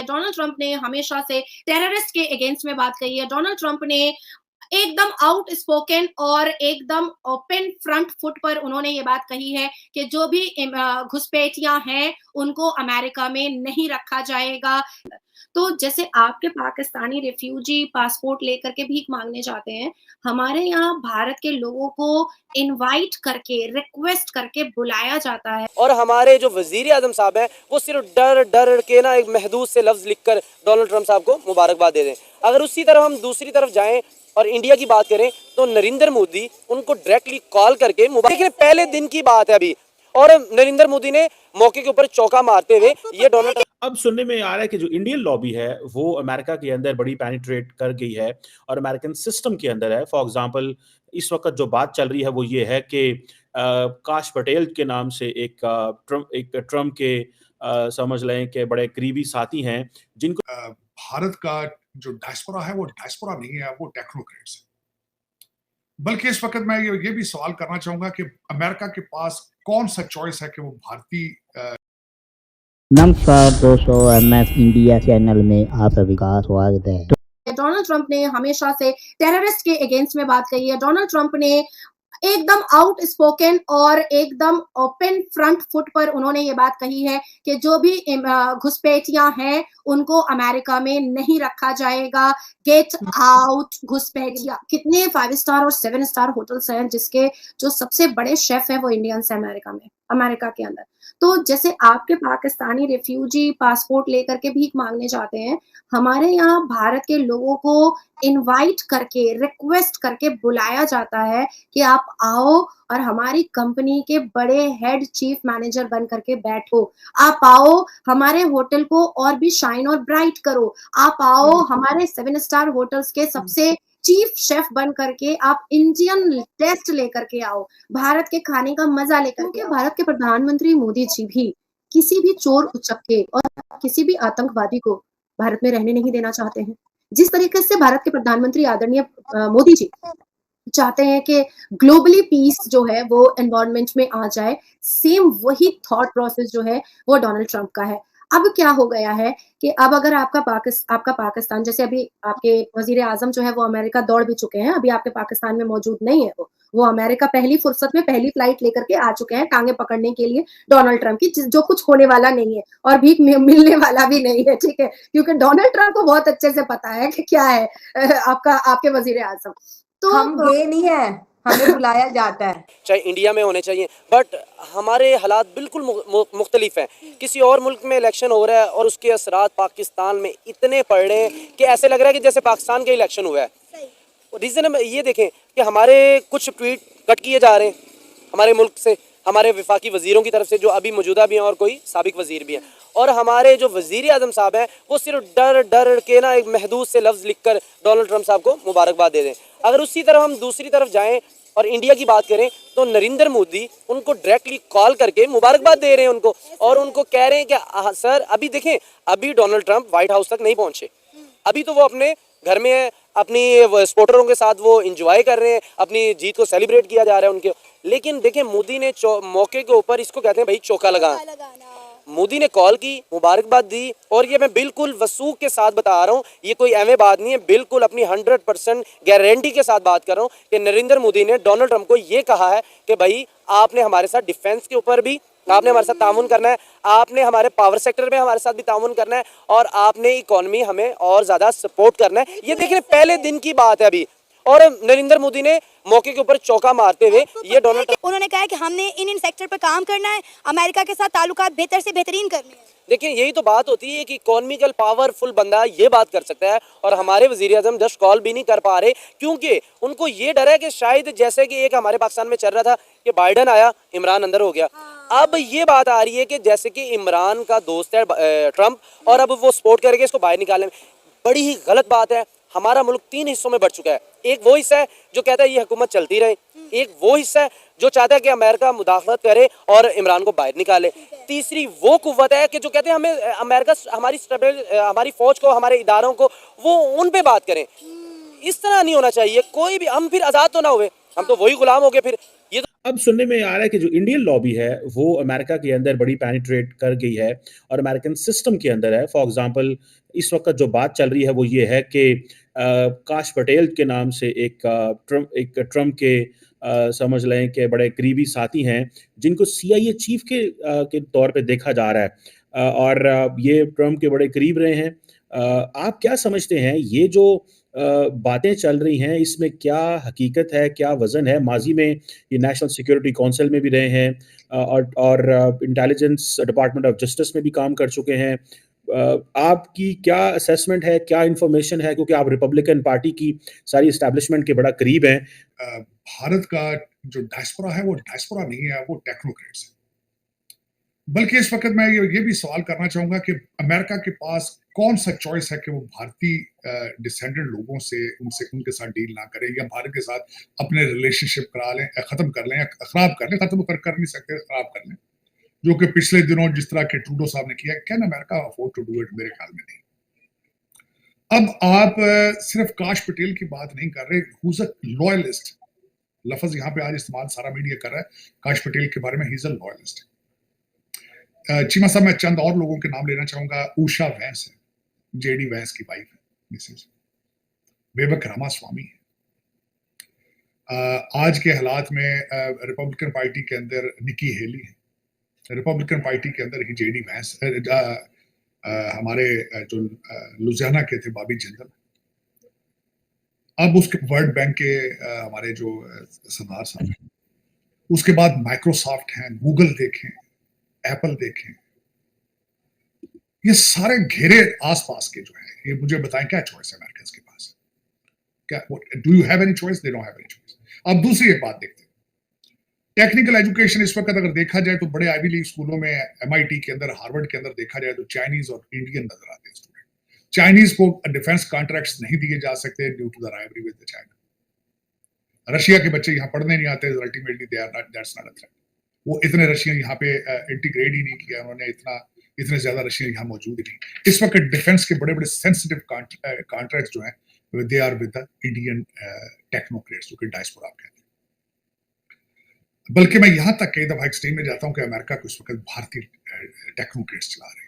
Donald Trump ने हमेशा से टेररिस्ट के अगेंस्ट में बात कही है। डोनाल्ड ट्रंप ने एकदम आउट स्पोकन और एकदम ओपन फ्रंट फुट पर उन्होंने ये बात कही है कि जो भी घुसपैठियां हैं उनको अमेरिका में नहीं रखा जाएगा। तो जैसे आपके पाकिस्तानी रिफ्यूजी पासपोर्ट लेकर के भीख मांगने जाते हैं, हमारे यहाँ भारत के लोगों को इनवाइट करके रिक्वेस्ट करके बुलाया जाता है। और हमारे जो वजीर आजम साहब हैं वो सिर्फ डर डर के ना एक महदूद से लफ्ज लिखकर डोनाल्ड ट्रंप साहब को मुबारकबाद दे दें। अगर उसी तरह हम दूसरी तरफ जाएं और इंडिया की बात करें तो नरेंद्र मोदी उनको डायरेक्टली कॉल करके लेकिन पहले दिन की बात है अभी, और नरेंद्र मोदी ने मौके के ऊपर चौका मारते हुए ये डोनाल्ड अब सुनने में आ रहा है कि जो इंडियन लॉबी है वो अमेरिका के अंदर बड़ी पेनिट्रेट कर गई है और अमेरिकन सिस्टम के अंदर है। फॉर एग्जांपल इस वक्त जो बात चल रही है वो ये है कि काश पटेल के नाम से एक ट्रम्प के समझ लें कि बड़े करीबी साथी हैं जिनको भारत का जो डायस्पोरा है वो डायस्पोरा नहीं है, वो टेक्नोक्रेट्स है। बल्कि इस वक्त मैं ये भी सवाल करना चाहूंगा कि अमेरिका के पास कौन सा चॉइस है कि वो भारतीय नमस्कार दोस्तों, MS इंडिया चैनल में आप सभी का स्वागत है। डोनाल्ड ट्रंप ने हमेशा से टेररिस्ट के अगेंस्ट में बात कही है। डोनाल्ड ट्रंप ने एकदम आउट स्पोकन और एकदम ओपन फ्रंट फुट पर उन्होंने ये बात कही है कि जो भी घुसपैठियां हैं उनको अमेरिका में नहीं रखा जाएगा। गेट आउट घुसपैठियां। कितने 5 स्टार और 7 स्टार होटल्स हैं जिसके जो सबसे बड़े शेफ हैं वो इंडियंस है अमेरिका के अंदर। तो जैसे आपके पाकिस्तानी रिफ्यूजी पासपोर्ट लेकर के भीख मांगने जाते हैं, हमारे यहाँ भारत के लोगों को इनवाइट करके रिक्वेस्ट करके बुलाया जाता है कि आप आओ और हमारी कंपनी के बड़े हेड चीफ मैनेजर बन करके बैठो। आप आओ हमारे होटल को और भी शाइन और ब्राइट करो। आप आओ हमारे 7 स्टार होटल्स के सबसे चीफ शेफ बन करके आप इंडियन टेस्ट लेकर के आओ, भारत के खाने का मजा लेकर के। भारत के प्रधानमंत्री मोदी जी भी किसी भी चोर उचक्के और किसी भी आतंकवादी को भारत में रहने नहीं देना चाहते हैं। जिस तरीके से भारत के प्रधानमंत्री आदरणीय मोदी जी चाहते हैं कि ग्लोबली पीस जो है वो एनवायरनमेंट में आ जाए, सेम वही थॉट प्रोसेस जो है वो डोनाल्ड ट्रंप का है। अब क्या हो गया है कि अब अगर आपका पाकिस्तान, जैसे अभी आपके वजीर आजम जो है वो अमेरिका दौड़ भी चुके हैं, अभी आपके पाकिस्तान में मौजूद नहीं है। वो अमेरिका पहली फुर्सत में पहली फ्लाइट लेकर के आ चुके हैं टांगे पकड़ने के लिए डोनाल्ड ट्रंप की, जो कुछ होने वाला नहीं है और भीख मिलने वाला भी नहीं है, ठीक है, क्योंकि डोनाल्ड ट्रंप को बहुत अच्छे से पता है कि क्या है आपके वजीर आजम। तो हम गए नहीं है, हमें बुलाया जाता है। चाहे इंडिया में होने चाहिए, बट हमारे हालात बिल्कुल मुख्तलिफ हैं। किसी और मुल्क में इलेक्शन हो रहा है और उसके असरात पाकिस्तान में इतने पड़ रहे हैं कि ऐसे लग रहा है कि जैसे पाकिस्तान का इलेक्शन हुआ है। रीज़न ये देखें कि हमारे कुछ ट्वीट कट किए जा रहे हैं हमारे मुल्क से, हमारे विफाकी वजीरों की तरफ से जो अभी मौजूदा भी हैं और कोई साबिक वजीर भी हैं, और हमारे जो वजीर आजम साहब हैं वो सिर्फ डर डर के ना एक महदूद से लफ्ज लिखकर डोनाल्ड ट्रंप साहब को मुबारकबाद दे दें। अगर उसी तरह हम दूसरी तरफ जाएं और इंडिया की बात करें तो नरेंद्र मोदी उनको डायरेक्टली कॉल करके मुबारकबाद दे रहे हैं उनको, और उनको कह रहे हैं कि सर अभी देखें, अभी डोनाल्ड ट्रंप व्हाइट हाउस तक नहीं पहुंचे, अभी तो वो अपने घर में है, अपनी सपोर्टरों के साथ वो इंजॉय कर रहे हैं, अपनी जीत को सेलिब्रेट किया जा रहा है उनके। लेकिन देखें मोदी ने मौके के ऊपर, इसको कहते हैं भाई चौका लगाना, मोदी ने कॉल की, मुबारकबाद दी, और ये मैं बिल्कुल वसूख के साथ बता रहा हूँ, ये कोई एवं बात नहीं है, बिल्कुल अपनी 100% गारंटी के साथ बात कर रहा हूँ कि नरेंद्र मोदी ने डोनाल्ड ट्रंप को ये कहा है कि भाई आपने हमारे साथ डिफेंस के ऊपर भी आपने हमारे साथ ताउन करना है, आपने हमारे पावर सेक्टर में हमारे साथ भी ताउन करना है, और आपने इकोनॉमी हमें और ज़्यादा सपोर्ट करना है। ये देखिए पहले दिन की बात है अभी, और नरेंद्र मोदी ने मौके के ऊपर चौका मारते हुए ये डोनाल्ड उन्होंने कहा है कि हमने इन सेक्टर पर काम करना है, अमेरिका के साथ ताल्लुकात बेहतर से बेहतरीन करने हैं। देखिए यही तो बात होती है कि इकोनॉमिकल पावरफुल बंदा ये बात कर सकता है, और हमारे वजीर आजम जस्ट कॉल भी नहीं कर पा रहे क्योंकि उनको ये डर है कि शायद जैसे कि एक हमारे पाकिस्तान में चल रहा था कि बाइडन आया, इमरान अंदर हो गया। अब ये बात आ रही है कि जैसे कि इमरान का दोस्त है ट्रंप, और अब वो सपोर्ट करेंगे इसको बाहर निकालने में। बड़ी ही गलत बात है। हमारा मुल्क 3 हिस्सों में बढ़ चुका है। एक वो हिस्सा है जो कहता है ये हुकूमत चलती रहे, एक वो हिस्सा है जो चाहता है कि अमेरिका मुदाखलत करे और इमरान को बाहर निकाले, तीसरी वो कुव्वत है कि जो कहते हैं हमें अमेरिका हमारी फौज को, हमारे इदारों को, वो उन पे बात करें। इस तरह नहीं होना चाहिए। कोई भी हम फिर आज़ाद तो ना हुए, हम तो वही गुलाम हो गए फिर। ये अब सुनने में आ रहा है कि जो इंडियन लॉबी है वो अमेरिका के अंदर बड़ी पेनिट्रेट कर गई है और अमेरिकन सिस्टम के अंदर है। फॉर एग्जांपल इस वक्त जो बात चल रही है वो ये है कि काश पटेल के नाम से एक ट्रम्प के समझ लें कि बड़े करीबी साथी हैं जिनको CIA चीफ के तौर पे देखा जा रहा है, ये ट्रम्प के बड़े करीब रहे हैं। आप क्या समझते हैं ये जो बातें चल रही हैं इसमें क्या हकीकत है, क्या वज़न है? माज़ी में ये नेशनल सिक्योरिटी काउंसिल में भी रहे हैं और इंटेलिजेंस डिपार्टमेंट ऑफ जस्टिस में भी काम कर चुके हैं। आपकी क्या असेसमेंट है, क्या इन्फॉर्मेशन है? क्योंकि आप रिपब्लिकन पार्टी की सारी एस्टैब्लिशमेंट के बड़ा करीब हैं। भारत का जो डायस्पोरा है वो डायस्पोरा नहीं है, वो टेक्नोक्रेट्स है। बल्कि इस वक्त मैं ये भी सवाल करना चाहूंगा कि अमेरिका के पास कौन सा चॉइस है कि वो भारतीय डिसेंडेंट लोगों से उनके साथ डील ना करें या भारत के साथ अपने रिलेशनशिप करा लें, खत्म कर लें या खराब कर लें। खत्म कर नहीं सकते, खराब कर लें, जो कि पिछले दिनों जिस तरह के ट्रूडो साहब ने किया। Can America afford to do it? मेरे ख्याल में नहीं। अब आप सिर्फ काश पटेल की बात नहीं कर रहे, हुज अ लॉयलिस्ट, लफ्ज यहाँ पे आज इस्तेमाल सारा मीडिया कर रहा है काश पटेल के बारे में, he is a loyalist. Cheema साहब, मैं चंद और लोगों के नाम लेना चाहूंगा। उषा वैंस है, JD वैंस की वाइफ है, मिसेज बेबक रामास्वामी है। आज के हालात में रिपब्लिकन पार्टी के अंदर निकी हेली है, रिपब्लिकन पार्टी के अंदर ही JD वैंस, हमारे जो लुधियाना के थे बॉबी जिंदल, अब उसके वर्ल्ड बैंक के हमारे जो सरदार साहब, उसके बाद माइक्रोसॉफ्ट है, गूगल देखें, एप्पल देखें, ये सारे घेरे आसपास के जो है, ये मुझे बताएं क्या चॉइस है अमेरिकन के पास? क्या do you have any choice? They don't have any choice. अब दूसरी एक बात देखते हैं, टेक्निकल एजुकेशन इस वक्त अगर देखा जाए तो बड़े आईवी लीग स्कूलों में, MIT के अंदर, हार्वर्ड के अंदर देखा जाए तो चाइनीज और इंडियन नजर आते हैं स्टूडेंट। चाइनीज को डिफेंस कॉन्ट्रैक्ट्स नहीं दिए जा सकते due to the rivalry with the China. Russia के बच्चे यहाँ पढ़ने नहीं आते, ultimately they are not, that's not a threat. वो इतने रशियन यहाँ पे इंटीग्रेट ही नहीं किया उन्होंने, इतने ज्यादा रशियन यहाँ मौजूद ही नहीं। इस वक्त डिफेंस के बड़े बड़े सेंसिटिव कॉन्ट्रैक्ट्स जो हैं they are with the Indian technocrats, जो कि डायस्पोरा कहते हैं। बल्कि मैं यहाँ तक कई दफा एक्सट्रीम में जाता हूँ कि अमेरिका को इस वक्त भारतीय टेक्नोक्रेट्स चला रहे हैं।